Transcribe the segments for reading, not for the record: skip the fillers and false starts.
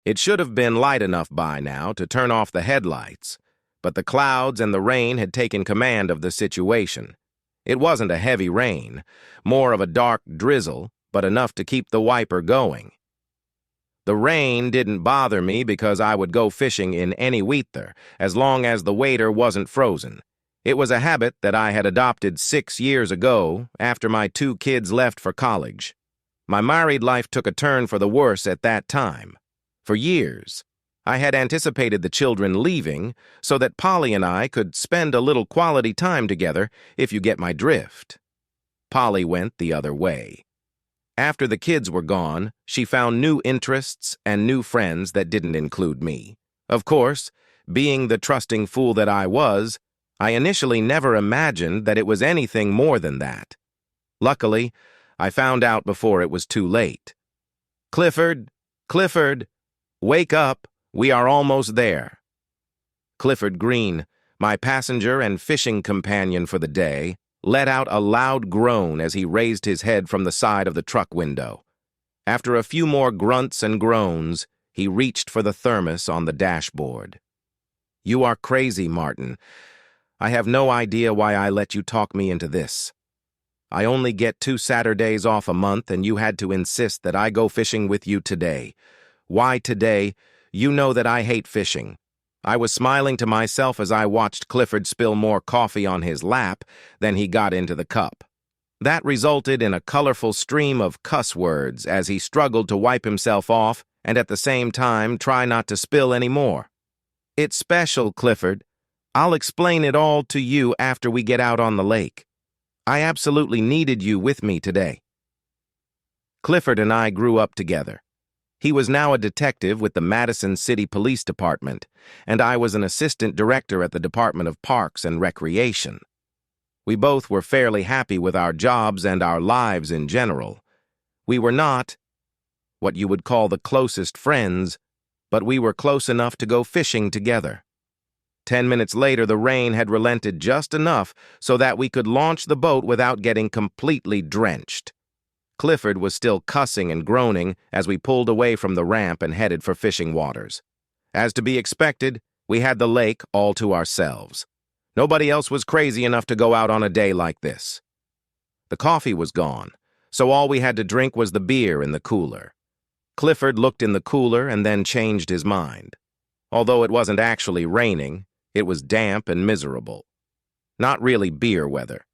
It should have been light enough by now to turn off the headlights, but the clouds and the rain had taken command of the situation. It wasn't a heavy rain, more of a dark drizzle, but enough to keep the wiper going. The rain didn't bother me because I would go fishing in any weather, as long as the water wasn't frozen. It was a habit that I had adopted 6 years ago after my 2 kids left for college. My married life took a turn for the worse at that time. For years, I had anticipated the children leaving so that Polly and I could spend a little quality time together, if you get my drift. Polly went the other way. After the kids were gone, she found new interests and new friends that didn't include me. Of course, being the trusting fool that I was, I initially never imagined that it was anything more than that. Luckily, I found out before it was too late. "Clifford, Clifford, wake up, we are almost there." Clifford Green, my passenger and fishing companion for the day, let out a loud groan as he raised his head from the side of the truck window. After a few more grunts and groans, he reached for the thermos on the dashboard. "You are crazy, Martin. I have no idea why I let you talk me into this. I only get 2 Saturdays off a month, and you had to insist that I go fishing with you today. Why today? You know that I hate fishing." I was smiling to myself as I watched Clifford spill more coffee on his lap than he got into the cup. That resulted in a colorful stream of cuss words as he struggled to wipe himself off and at the same time try not to spill any more. "It's special, Clifford. I'll explain it all to you after we get out on the lake. I absolutely needed you with me today." Clifford and I grew up together. He was now a detective with the Madison City Police Department, and I was an assistant director at the Department of Parks and Recreation. We both were fairly happy with our jobs and our lives in general. We were not what you would call the closest friends, but we were close enough to go fishing together. 10 minutes later, the rain had relented just enough so that we could launch the boat without getting completely drenched. Clifford was still cussing and groaning as we pulled away from the ramp and headed for fishing waters. As to be expected, we had the lake all to ourselves. Nobody else was crazy enough to go out on a day like this. The coffee was gone, so all we had to drink was the beer in the cooler. Clifford looked in the cooler and then changed his mind. Although it wasn't actually raining, it was damp and miserable. Not really beer weather.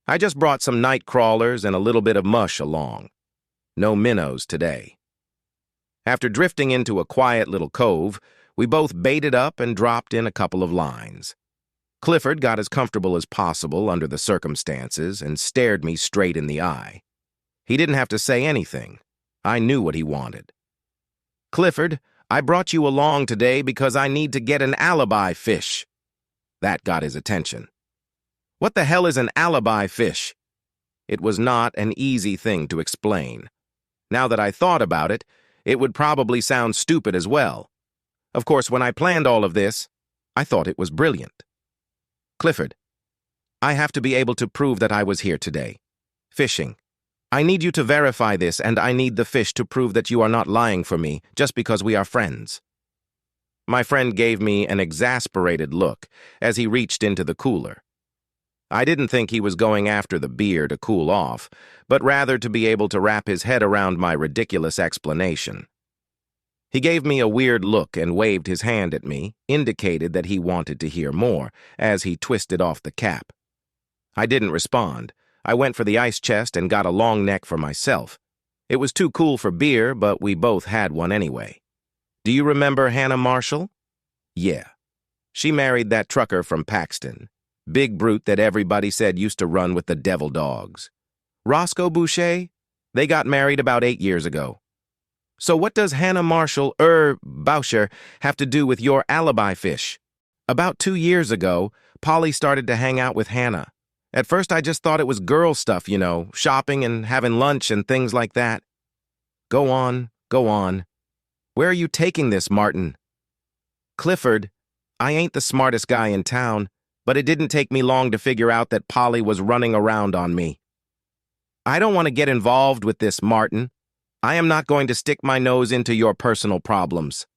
I just brought some night crawlers and a little bit of mush along. No minnows today. After drifting into a quiet little cove, we both baited up and dropped in a couple of lines. Clifford got as comfortable as possible under the circumstances and stared me straight in the eye. He didn't have to say anything. I knew what he wanted. "Clifford, I brought you along today because I need to get an alibi fish." That got his attention. "What the hell is an alibi fish?" It was not an easy thing to explain. Now that I thought about it, it would probably sound stupid as well. Of course, when I planned all of this, I thought it was brilliant. "Clifford, I have to be able to prove that I was here today. Fishing. I need you to verify this, and I need the fish to prove that you are not lying for me just because we are friends." My friend gave me an exasperated look as he reached into the cooler. I didn't think he was going after the beer to cool off, but rather to be able to wrap his head around my ridiculous explanation. He gave me a weird look and waved his hand at me, indicated that he wanted to hear more, as he twisted off the cap. I didn't respond. I went for the ice chest and got a long neck for myself. It was too cool for beer, but we both had one anyway. "Do you remember Hannah Marshall?" "Yeah. She married that trucker from Paxton. Big brute that everybody said used to run with the devil dogs. Roscoe Boucher? They got married about 8 years ago. So what does Hannah Marshall, Boucher, have to do with your alibi fish?" "About 2 years ago, Polly started to hang out with Hannah. At first I just thought it was girl stuff, you know, shopping and having lunch and things like that." Go on, go on. "Where are you taking this, Martin?" "Clifford, I ain't the smartest guy in town, but it didn't take me long to figure out that Polly was running around on me." "I don't want to get involved with this, Martin. I am not going to stick my nose into your personal problems.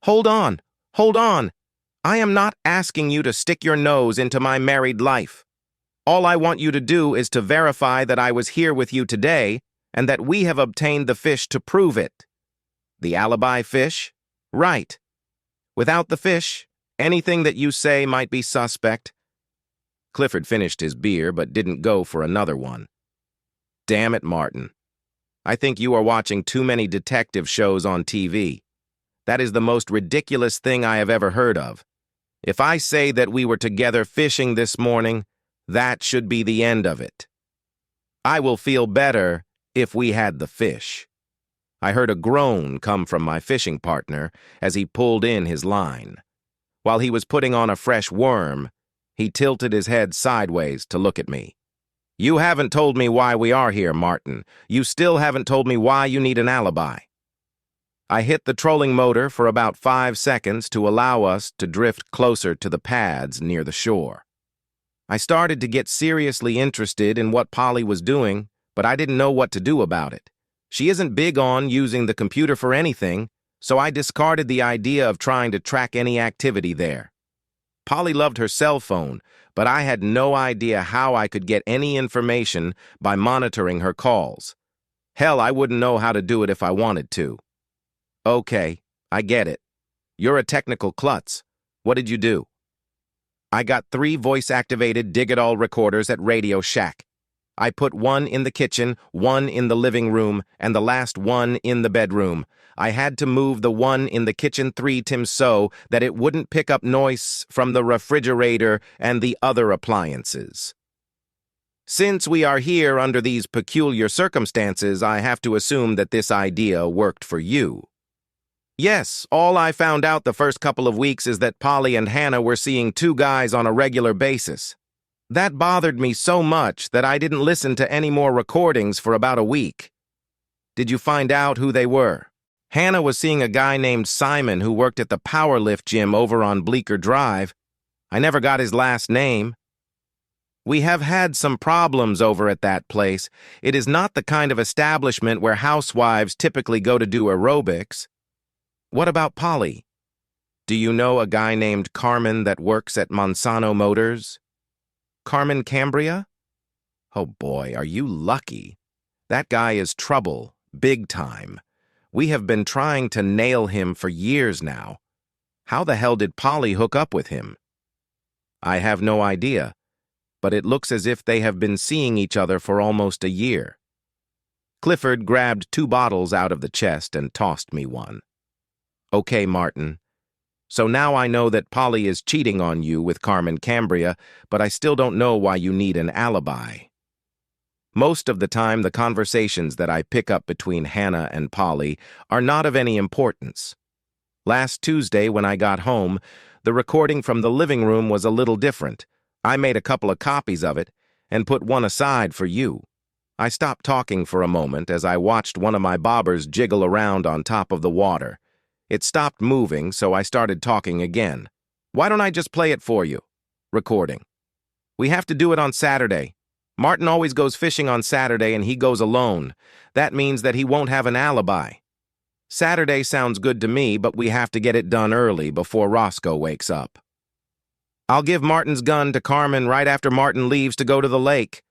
Hold on, hold on. I am not asking you to stick your nose into my married life. All I want you to do is to verify that I was here with you today and that we have obtained the fish to prove it. The alibi fish? Right. Without the fish, anything that you say might be suspect. Clifford finished his beer but didn't go for another one. Damn it, Martin. I think you are watching too many detective shows on TV. That is the most ridiculous thing I have ever heard of. If I say that we were together fishing this morning, that should be the end of it. I will feel better if we had the fish. I heard a groan come from my fishing partner as he pulled in his line. While he was putting on a fresh worm, he tilted his head sideways to look at me. You haven't told me why we are here, Martin. You still haven't told me why you need an alibi. I hit the trolling motor for about 5 seconds to allow us to drift closer to the pads near the shore. I started to get seriously interested in what Polly was doing, but I didn't know what to do about it. She isn't big on using the computer for anything, so I discarded the idea of trying to track any activity there. Polly loved her cell phone, but I had no idea how I could get any information by monitoring her calls. Hell, I wouldn't know how to do it if I wanted to. Okay, I get it. You're a technical klutz. What did you do? I got 3 voice-activated Dig-It-All recorders at Radio Shack. I put 1 in the kitchen, 1 in the living room, and the last 1 in the bedroom. I had to move the 1 in the kitchen 3 times so that it wouldn't pick up noise from the refrigerator and the other appliances. Since we are here under these peculiar circumstances, I have to assume that this idea worked for you. Yes, all I found out the first couple of weeks is that Polly and Hannah were seeing 2 guys on a regular basis. That bothered me so much that I didn't listen to any more recordings for about a week. Did you find out who they were? Hannah was seeing a guy named Simon who worked at the powerlift gym over on Bleecker Drive. I never got his last name. We have had some problems over at that place. It is not the kind of establishment where housewives typically go to do aerobics. What about Polly? Do you know a guy named Carmen that works at Monsanto Motors? Carmen Cambria? Oh boy, are you lucky. That guy is trouble, big time. We have been trying to nail him for years now. How the hell did Polly hook up with him? I have no idea, but it looks as if they have been seeing each other for almost a year. Clifford grabbed 2 bottles out of the chest and tossed me one. Okay, Martin. So now I know that Polly is cheating on you with Carmen Cambria, but I still don't know why you need an alibi. Most of the time, the conversations that I pick up between Hannah and Polly are not of any importance. Last Tuesday, when I got home, the recording from the living room was a little different. I made a couple of copies of it and put one aside for you. I stopped talking for a moment as I watched one of my bobbers jiggle around on top of the water. It stopped moving, so I started talking again. Why don't I just play it for you? Recording. We have to do it on Saturday. Martin always goes fishing on Saturday and he goes alone. That means that he won't have an alibi. Saturday sounds good to me, but we have to get it done early before Roscoe wakes up. I'll give Martin's gun to Carmen right after Martin leaves to go to the lake.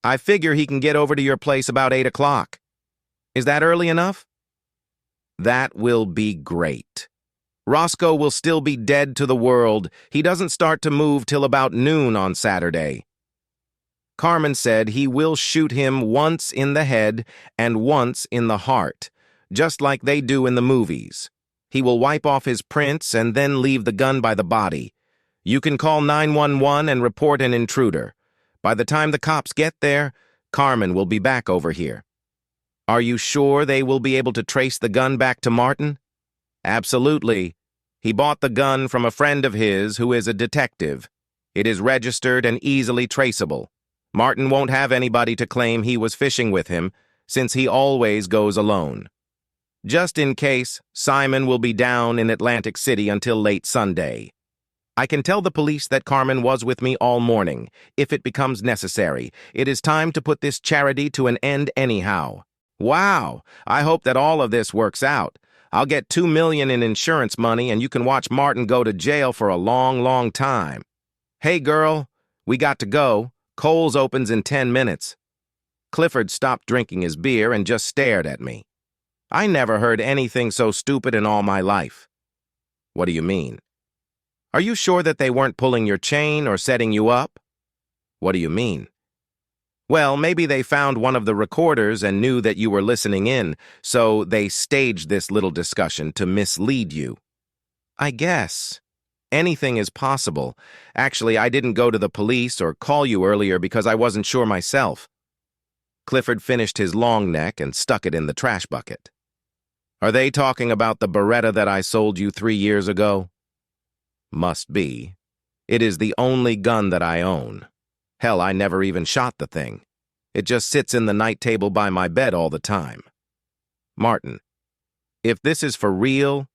I figure he can get over to your place about 8 o'clock. Is that early enough? That will be great. Roscoe will still be dead to the world. He doesn't start to move till about noon on Saturday. Carmen said he will shoot him once in the head and once in the heart, just like they do in the movies. He will wipe off his prints and then leave the gun by the body. You can call 911 and report an intruder. By the time the cops get there, Carmen will be back over here. Are you sure they will be able to trace the gun back to Martin? Absolutely. He bought the gun from a friend of his who is a detective. It is registered and easily traceable. Martin won't have anybody to claim he was fishing with him, since he always goes alone. Just in case, Simon will be down in Atlantic City until late Sunday. I can tell the police that Carmen was with me all morning, if it becomes necessary. It is time to put this charity to an end anyhow. Wow, I hope that all of this works out. I'll get $2 million in insurance money and you can watch Martin go to jail for a long, long time. Hey girl, we got to go. Kohl's opens in 10 minutes. Clifford stopped drinking his beer and just stared at me. I never heard anything so stupid in all my life. What do you mean? Are you sure that they weren't pulling your chain or setting you up? What do you mean? Well, maybe they found one of the recorders and knew that you were listening in, so they staged this little discussion to mislead you. I guess. Anything is possible. Actually, I didn't go to the police or call you earlier because I wasn't sure myself. Clifford finished his long neck and stuck it in the trash bucket. Are they talking about the Beretta that I sold you 3 years ago? Must be. It is the only gun that I own. Hell, I never even shot the thing. It just sits in the night table by my bed all the time. Martin, if this is for real,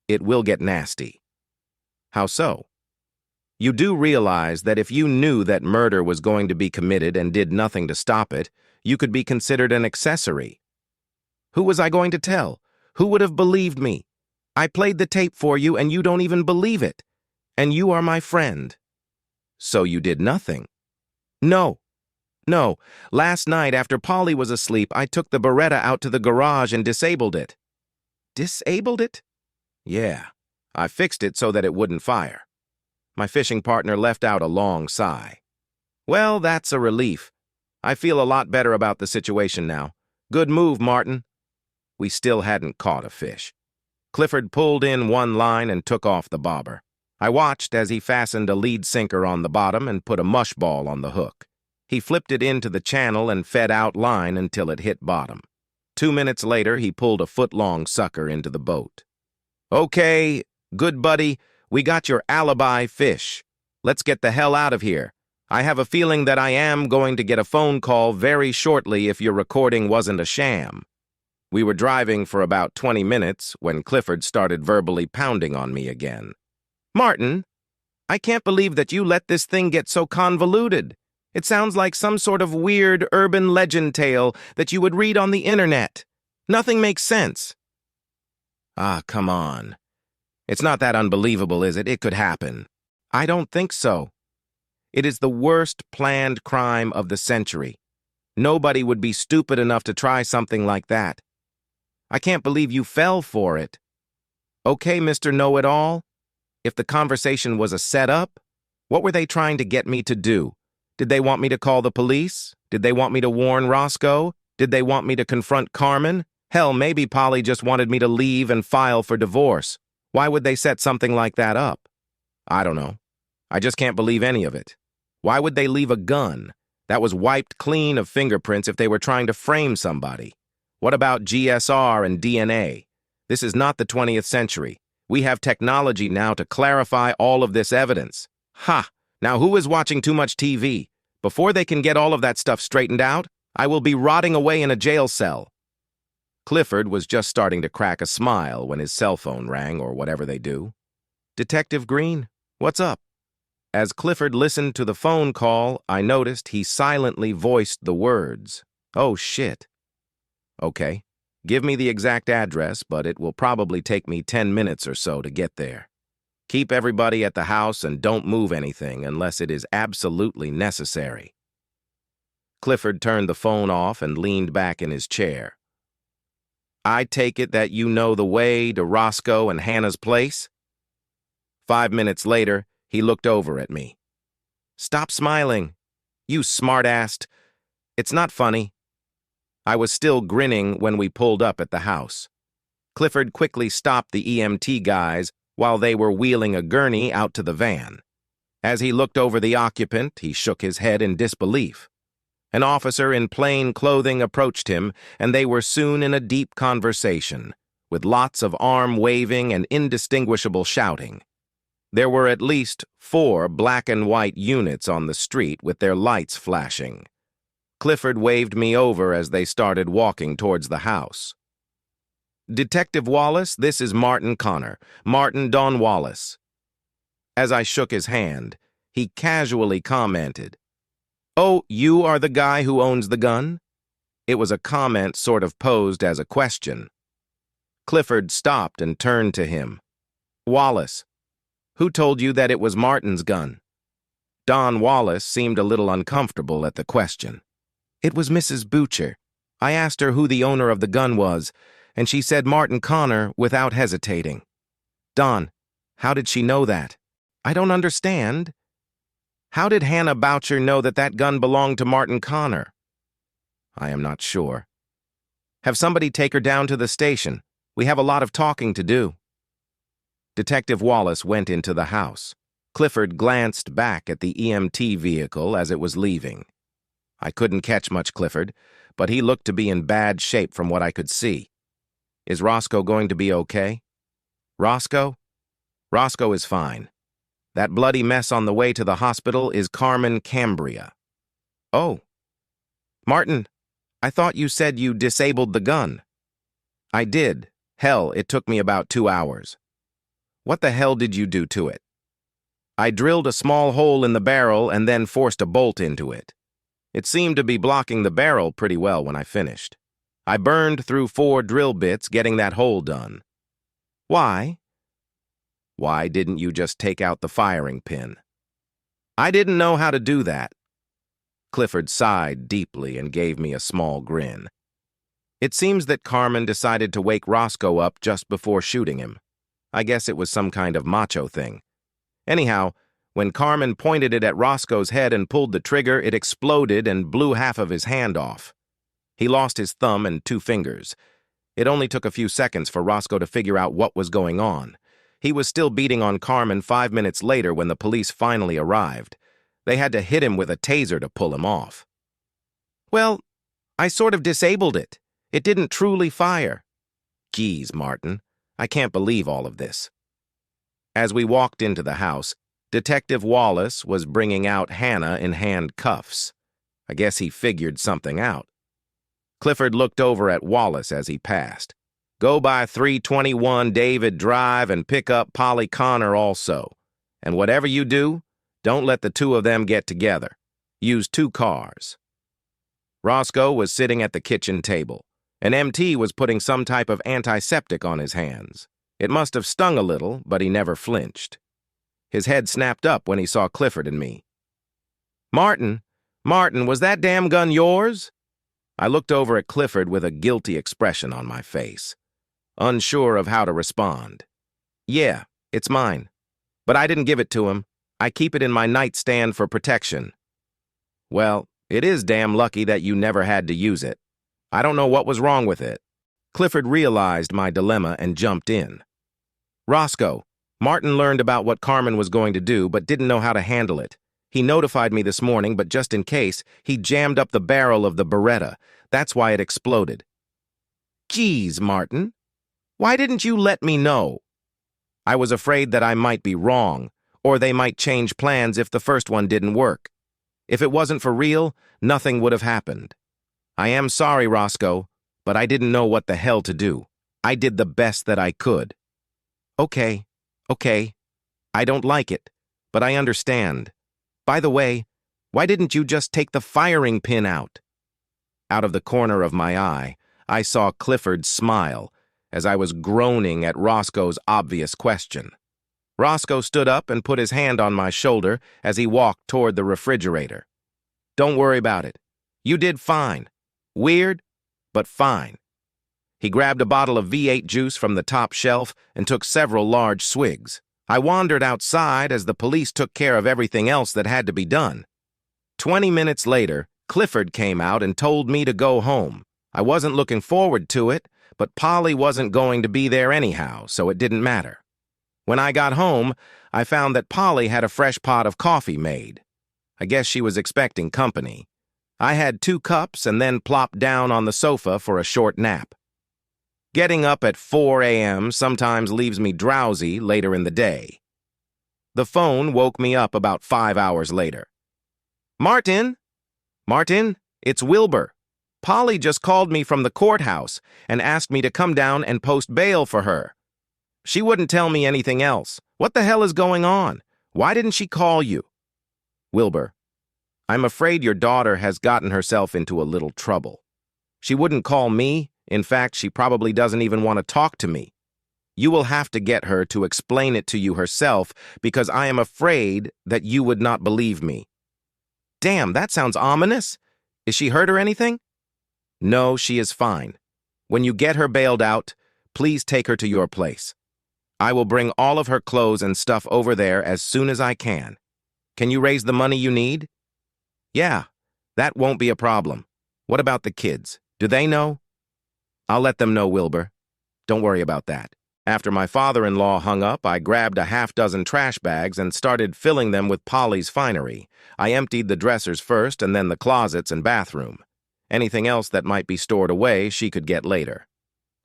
it will get nasty. How so? You do realize that if you knew that murder was going to be committed and did nothing to stop it, you could be considered an accessory. Who was I going to tell? Who would have believed me? I played the tape for you and you don't even believe it. And you are my friend. So you did nothing? No. Last night after Polly was asleep, I took the Beretta out to the garage and disabled it. Disabled it? Yeah. I fixed it so that it wouldn't fire. My fishing partner left out a long sigh. Well, that's a relief. I feel a lot better about the situation now. Good move, Martin. We still hadn't caught a fish. Clifford pulled in one line and took off the bobber. I watched as he fastened a lead sinker on the bottom and put a mush ball on the hook. He flipped it into the channel and fed out line until it hit bottom. 2 minutes later, he pulled a foot-long sucker into the boat. Okay, good buddy, we got your alibi fish. Let's get the hell out of here. I have a feeling that I am going to get a phone call very shortly if your recording wasn't a sham. We were driving for about 20 minutes when Clifford started verbally pounding on me again. Martin, I can't believe that you let this thing get so convoluted. It sounds like some sort of weird urban legend tale that you would read on the internet. Nothing makes sense. Ah, come on. It's not that unbelievable, is it? It could happen. I don't think so. It is the worst planned crime of the century. Nobody would be stupid enough to try something like that. I can't believe you fell for it. Okay, Mr. Know-It-All? If the conversation was a setup, what were they trying to get me to do? Did they want me to call the police? Did they want me to warn Roscoe? Did they want me to confront Carmen? Hell, maybe Polly just wanted me to leave and file for divorce. Why would they set something like that up? I don't know. I just can't believe any of it. Why would they leave a gun that was wiped clean of fingerprints if they were trying to frame somebody? What about GSR and DNA? This is not the 20th century. We have technology now to clarify all of this evidence. Ha! Now who is watching too much TV? Before they can get all of that stuff straightened out, I will be rotting away in a jail cell. Clifford was just starting to crack a smile when his cell phone rang or whatever they do. Detective Green, what's up? As Clifford listened to the phone call, I noticed he silently voiced the words, "Oh shit." Okay, give me the exact address, but it will probably take me 10 minutes or so to get there. Keep everybody at the house and don't move anything unless it is absolutely necessary. Clifford turned the phone off and leaned back in his chair. I take it that you know the way to Roscoe and Hannah's place? 5 minutes later, he looked over at me. Stop smiling. You smart-assed. It's not funny. I was still grinning when we pulled up at the house. Clifford quickly stopped the EMT guys while they were wheeling a gurney out to the van. As he looked over the occupant, he shook his head in disbelief. An officer in plain clothing approached him, and they were soon in a deep conversation, with lots of arm-waving and indistinguishable shouting. There were at least 4 black and white units on the street with their lights flashing. Clifford waved me over as they started walking towards the house. Detective Wallace, this is Martin Connor, Martin Don Wallace. As I shook his hand, he casually commented, Oh, you are the guy who owns the gun? It was a comment sort of posed as a question. Clifford stopped and turned to him. Wallace, who told you that it was Martin's gun? Don Wallace seemed a little uncomfortable at the question. It was Mrs. Boucher. I asked her who the owner of the gun was, and she said Martin Connor without hesitating. Don, how did she know that? I don't understand. How did Hannah Boucher know that that gun belonged to Martin Connor? I am not sure. Have somebody take her down to the station. We have a lot of talking to do. Detective Wallace went into the house. Clifford glanced back at the EMT vehicle as it was leaving. I couldn't catch much Clifford, but he looked to be in bad shape from what I could see. Is Roscoe going to be okay? Roscoe? Roscoe is fine. That bloody mess on the way to the hospital is Carmen Cambria. Oh. Martin, I thought you said you disabled the gun. I did. Hell, it took me about 2 hours. What the hell did you do to it? I drilled a small hole in the barrel and then forced a bolt into it. It seemed to be blocking the barrel pretty well when I finished. I burned through 4 drill bits getting that hole done. Why? Why didn't you just take out the firing pin? I didn't know how to do that. Clifford sighed deeply and gave me a small grin. It seems that Carmen decided to wake Roscoe up just before shooting him. I guess it was some kind of macho thing. Anyhow, when Carmen pointed it at Roscoe's head and pulled the trigger, it exploded and blew half of his hand off. He lost his thumb and 2 fingers. It only took a few seconds for Roscoe to figure out what was going on. He was still beating on Carmen 5 minutes later when the police finally arrived. They had to hit him with a taser to pull him off. Well, I sort of disabled it. It didn't truly fire. Geez, Martin, I can't believe all of this. As we walked into the house, Detective Wallace was bringing out Hannah in handcuffs. I guess he figured something out. Clifford looked over at Wallace as he passed. Go by 321 David Drive and pick up Polly Connor also. And whatever you do, don't let the 2 of them get together. Use 2 cars. Roscoe was sitting at the kitchen table. An MT was putting some type of antiseptic on his hands. It must have stung a little, but he never flinched. His head snapped up when he saw Clifford and me. Martin, was that damn gun yours? I looked over at Clifford with a guilty expression on my face, unsure of how to respond. Yeah, it's mine. But I didn't give it to him. I keep it in my nightstand for protection. Well, it is damn lucky that you never had to use it. I don't know what was wrong with it. Clifford realized my dilemma and jumped in. Roscoe, Martin learned about what Carmen was going to do but didn't know how to handle it. He notified me this morning, but just in case, he jammed up the barrel of the Beretta. That's why it exploded. Geez, Martin. Why didn't you let me know? I was afraid that I might be wrong, or they might change plans if the first one didn't work. If it wasn't for real, nothing would have happened. I am sorry, Roscoe, but I didn't know what the hell to do. I did the best that I could. Okay. I don't like it, but I understand. By the way, why didn't you just take the firing pin out? Out of the corner of my eye, I saw Clifford smile as I was groaning at Roscoe's obvious question. Roscoe stood up and put his hand on my shoulder as he walked toward the refrigerator. Don't worry about it. You did fine. Weird, but fine. He grabbed a bottle of V8 juice from the top shelf and took several large swigs. I wandered outside as the police took care of everything else that had to be done. 20 minutes later, Clifford came out and told me to go home. I wasn't looking forward to it, but Polly wasn't going to be there anyhow, so it didn't matter. When I got home, I found that Polly had a fresh pot of coffee made. I guess she was expecting company. I had 2 cups and then plopped down on the sofa for a short nap. Getting up at 4 a.m. sometimes leaves me drowsy later in the day. The phone woke me up about 5 hours later. Martin, it's Wilbur. Polly just called me from the courthouse and asked me to come down and post bail for her. She wouldn't tell me anything else. What the hell is going on? Why didn't she call you? Wilbur, I'm afraid your daughter has gotten herself into a little trouble. She wouldn't call me. In fact, she probably doesn't even want to talk to me. You will have to get her to explain it to you herself because I am afraid that you would not believe me." Damn, that sounds ominous. Is she hurt or anything? No, she is fine. When you get her bailed out, please take her to your place. I will bring all of her clothes and stuff over there as soon as I can. Can you raise the money you need? Yeah, that won't be a problem. What about the kids? Do they know? I'll let them know, Wilbur. Don't worry about that. After my father-in-law hung up, I grabbed a half-dozen trash bags and started filling them with Polly's finery. I emptied the dressers first and then the closets and bathroom. Anything else that might be stored away, she could get later.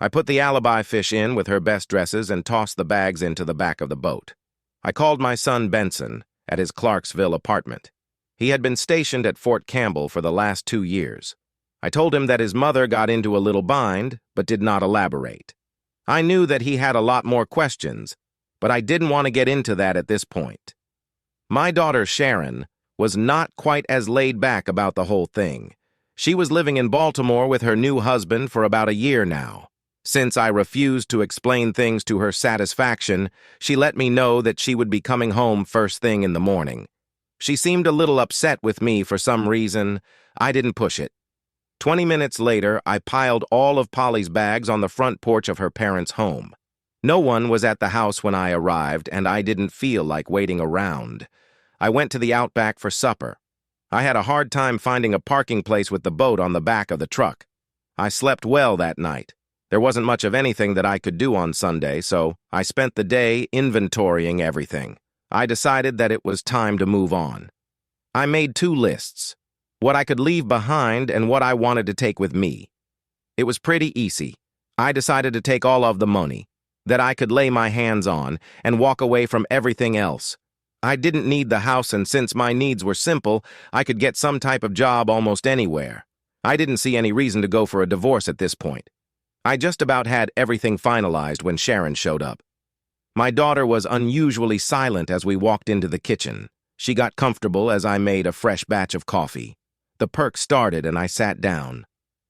I put the Alibi fish in with her best dresses and tossed the bags into the back of the boat. I called my son Benson at his Clarksville apartment. He had been stationed at Fort Campbell for the last 2 years. I told him that his mother got into a little bind, but did not elaborate. I knew that he had a lot more questions, but I didn't want to get into that at this point. My daughter Sharon was not quite as laid back about the whole thing. She was living in Baltimore with her new husband for about a year now. Since I refused to explain things to her satisfaction, she let me know that she would be coming home first thing in the morning. She seemed a little upset with me for some reason. I didn't push it. 20 minutes later, I piled all of Polly's bags on the front porch of her parents' home. No one was at the house when I arrived, and I didn't feel like waiting around. I went to the Outback for supper. I had a hard time finding a parking place with the boat on the back of the truck. I slept well that night. There wasn't much of anything that I could do on Sunday, so I spent the day inventorying everything. I decided that it was time to move on. I made 2 lists: what I could leave behind and what I wanted to take with me. It was pretty easy. I decided to take all of the money that I could lay my hands on and walk away from everything else. I didn't need the house, and since my needs were simple, I could get some type of job almost anywhere. I didn't see any reason to go for a divorce at this point. I just about had everything finalized when Sharon showed up. My daughter was unusually silent as we walked into the kitchen. She got comfortable as I made a fresh batch of coffee. The perk started and I sat down.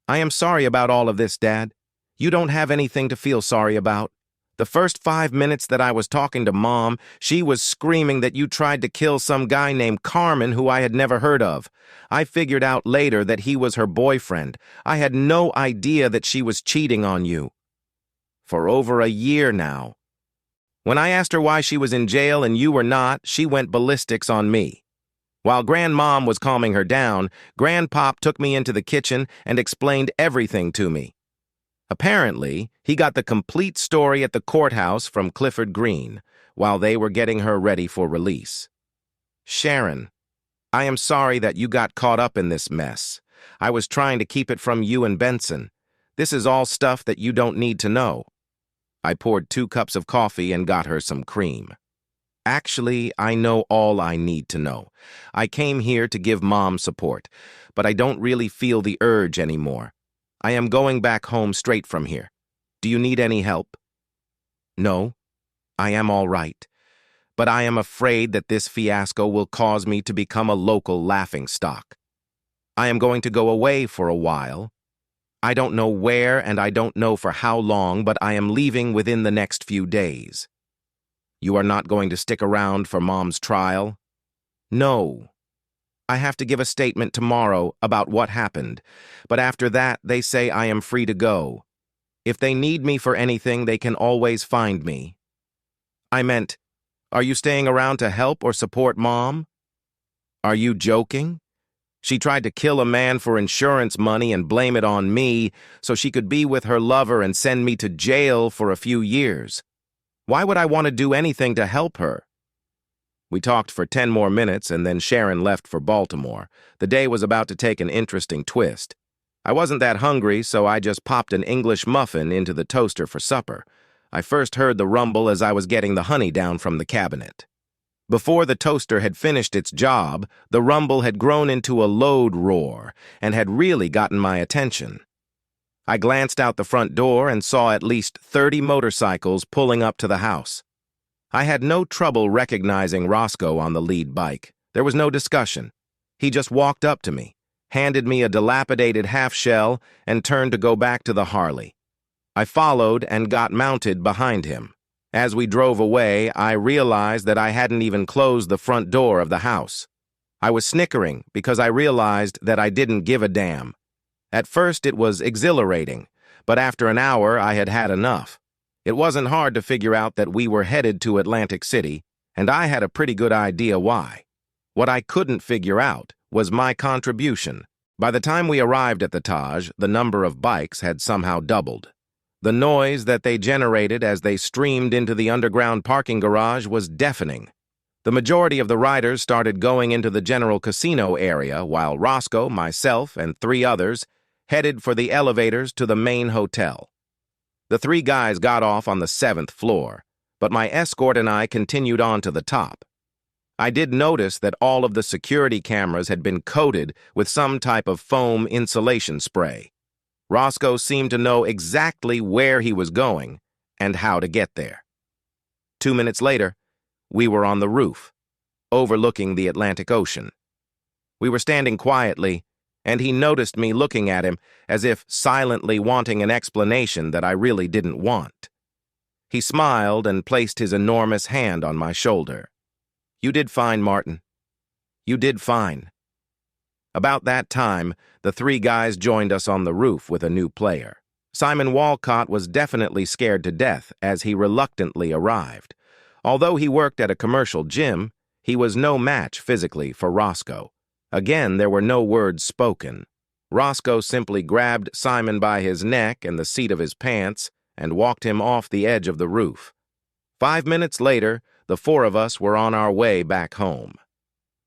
"I am sorry about all of this, Dad. You don't have anything to feel sorry about. The first 5 minutes that I was talking to Mom, she was screaming that you tried to kill some guy named Carmen who I had never heard of. I figured out later that he was her boyfriend. I had no idea that she was cheating on you. For over a year now. When I asked her why she was in jail and you were not, she went ballistics on me. While Grandmom was calming her down, Grandpop took me into the kitchen and explained everything to me. Apparently, he got the complete story at the courthouse from Clifford Green while they were getting her ready for release. Sharon, I am sorry that you got caught up in this mess. I was trying to keep it from you and Benson. This is all stuff that you don't need to know. I poured 2 cups of coffee and got her some cream. Actually, I know all I need to know. I came here to give Mom support, but I don't really feel the urge anymore. I am going back home straight from here. Do you need any help? No, I am all right. But I am afraid that this fiasco will cause me to become a local laughingstock. I am going to go away for a while. I don't know where and I don't know for how long, but I am leaving within the next few days. You are not going to stick around for Mom's trial? No. I have to give a statement tomorrow about what happened, but after that, they say I am free to go. If they need me for anything, they can always find me. I meant, are you staying around to help or support Mom? Are you joking? She tried to kill a man for insurance money and blame it on me so she could be with her lover and send me to jail for a few years. Why would I want to do anything to help her? We talked for 10 more minutes and then Sharon left for Baltimore. The day was about to take an interesting twist. I wasn't that hungry, so I just popped an English muffin into the toaster for supper. I first heard the rumble as I was getting the honey down from the cabinet. Before the toaster had finished its job, the rumble had grown into a loud roar and had really gotten my attention. I glanced out the front door and saw at least 30 motorcycles pulling up to the house. I had no trouble recognizing Roscoe on the lead bike. There was no discussion. He just walked up to me, handed me a dilapidated half-shell, and turned to go back to the Harley. I followed and got mounted behind him. As we drove away, I realized that I hadn't even closed the front door of the house. I was snickering because I realized that I didn't give a damn. At first it was exhilarating, but after an hour I had had enough. It wasn't hard to figure out that we were headed to Atlantic City, and I had a pretty good idea why. What I couldn't figure out was my contribution. By the time we arrived at the Taj, the number of bikes had somehow doubled. The noise that they generated as they streamed into the underground parking garage was deafening. The majority of the riders started going into the general casino area, while Roscoe, myself, and 3 others headed for the elevators to the main hotel. The 3 guys got off on the 7th floor, but my escort and I continued on to the top. I did notice that all of the security cameras had been coated with some type of foam insulation spray. Roscoe seemed to know exactly where he was going and how to get there. 2 minutes later, we were on the roof, overlooking the Atlantic Ocean. We were standing quietly, and he noticed me looking at him as if silently wanting an explanation that I really didn't want. He smiled and placed his enormous hand on my shoulder. "You did fine, Martin. You did fine." About that time, the 3 guys joined us on the roof with a new player. Simon Walcott was definitely scared to death as he reluctantly arrived. Although he worked at a commercial gym, he was no match physically for Roscoe. Again, there were no words spoken. Roscoe simply grabbed Simon by his neck and the seat of his pants and walked him off the edge of the roof. 5 minutes later, the 4 of us were on our way back home.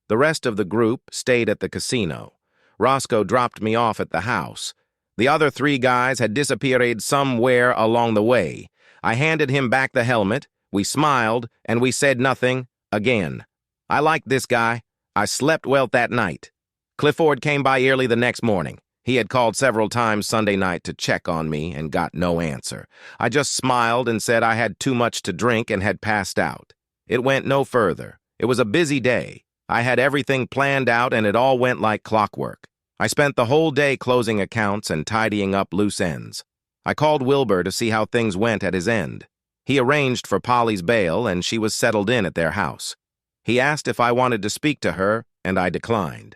The rest of the group stayed at the casino. Roscoe dropped me off at the house. The other 3 guys had disappeared somewhere along the way. I handed him back the helmet, we smiled, and we said nothing again. I liked this guy. I slept well that night. Clifford came by early the next morning. He had called several times Sunday night to check on me and got no answer. I just smiled and said I had too much to drink and had passed out. It went no further. It was a busy day. I had everything planned out and it all went like clockwork. I spent the whole day closing accounts and tidying up loose ends. I called Wilbur to see how things went at his end. He arranged for Polly's bail and she was settled in at their house. He asked if I wanted to speak to her and I declined.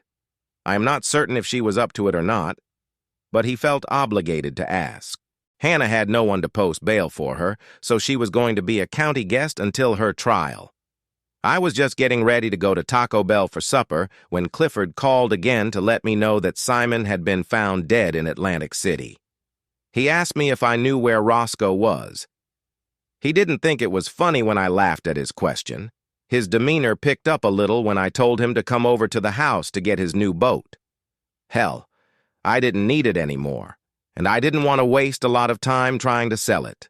I am not certain if she was up to it or not, but he felt obligated to ask. Hannah had no one to post bail for her, so she was going to be a county guest until her trial. I was just getting ready to go to Taco Bell for supper when Clifford called again to let me know that Simon had been found dead in Atlantic City. He asked me if I knew where Roscoe was. He didn't think it was funny when I laughed at his question. His demeanor picked up a little when I told him to come over to the house to get his new boat. Hell, I didn't need it anymore, and I didn't want to waste a lot of time trying to sell it.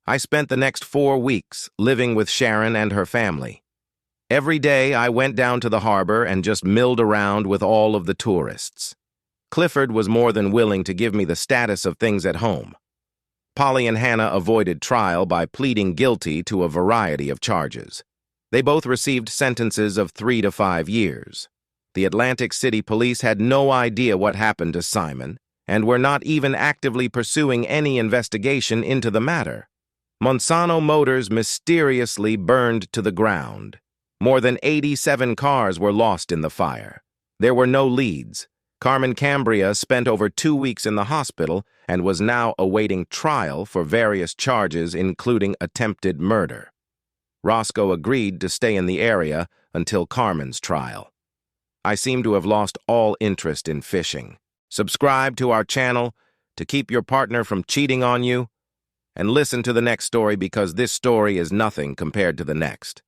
I spent the next 4 weeks living with Sharon and her family. Every day I went down to the harbor and just milled around with all of the tourists. Clifford was more than willing to give me the status of things at home. Polly and Hannah avoided trial by pleading guilty to a variety of charges. They both received sentences of 3 to 5 years. The Atlantic City police had no idea what happened to Simon and were not even actively pursuing any investigation into the matter. Monsanto Motors mysteriously burned to the ground. More than 87 cars were lost in the fire. There were no leads. Carmen Cambria spent over 2 weeks in the hospital and was now awaiting trial for various charges, including attempted murder. Roscoe agreed to stay in the area until Carmen's trial. I seem to have lost all interest in fishing. Subscribe to our channel to keep your partner from cheating on you, and listen to the next story because this story is nothing compared to the next.